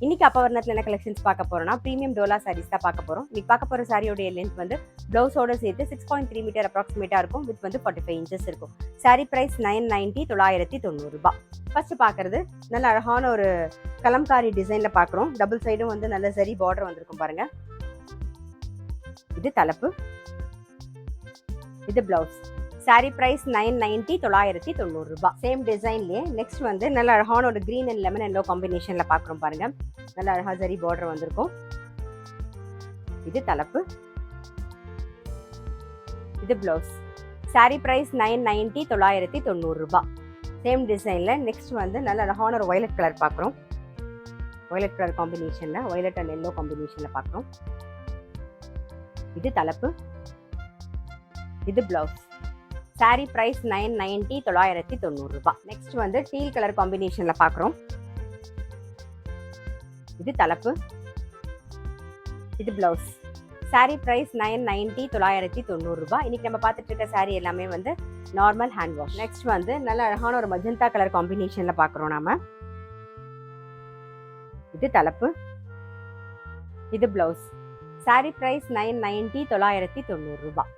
இன்னைக்கு அப்பவர்ணத்தில் என்ன கலெக்ஷன்ஸ் பார்க்க போறோம்னா ப்ரீமியம் டோலா சாரீஸ் தான் பார்க்க போறோம். இன்னைக்கு பார்க்க போற சாரியோட லென்த் வந்து பிளவுஸோட சேர்த்து 6.3 மீட்டர் அப்ராக்சிமேட்டா இருக்கும். வித் வந்து 45 இன்ச்சஸ் இருக்கும். சாரி பிரைஸ் 990 990 ரூபாய். ஃபர்ஸ்ட் பார்க்கறது நல்ல அழகான ஒரு கலம்காரி டிசைன்ல பார்க்குறோம். டபுள் சைடும் வந்து நல்ல சரி பார்டர் வந்திருக்கும் பாருங்க. இது தலைப்பு, இது பிளவுஸ். சாரி பிரைஸ் 990 990 ரூபாய். சேம் டிசைன்லயே நெக்ஸ்ட் வந்து நல்ல அழகான ஒரு கிரீன் அண்ட் லெமன் எல்லோ காம்பினேஷன்ல பாக்குறோம் பாருங்க. நல்ல அழகா சரி பார்டர் வந்திருக்கும். இது தலைப்பு, இது பிளவுஸ். சாரி பிரைஸ் 990 990 ரூபாய். சேம் டிசைன்ல நெக்ஸ்ட் வந்து நல்ல அழகான ஒரு வயலட் கலர் பாக்குறோம். வயலட் கலர் காம்பினேஷன்ல வயலட் அண்ட் எல்லோ காம்பினேஷன்ல பாக்குறோம். இது தலைப்பு, இது பிளவுஸ். சாரி பிரைஸ் 990 990 ரூபாய். நெக்ஸ்ட் வந்து டீல் கலர் காம்பினேஷன்ல பாக்குறோம். இது தலைப்பு, இது பிளவுஸ். சாரி பிரைஸ் 990 990 ரூபாய். இன்னைக்கு நம்ம பார்த்துட்டு இருக்க சாரி எல்லாமே வந்து நார்மல் ஹேண்ட் வாஷ். நெக்ஸ்ட் வந்து நல்ல அழகான ஒரு மஜந்தா கலர் காம்பினேஷன்ல பாக்குறோம் நாம. இது தலைப்பு, இது பிளவுஸ். சாரி பிரைஸ் 990 990 ரூபாய்.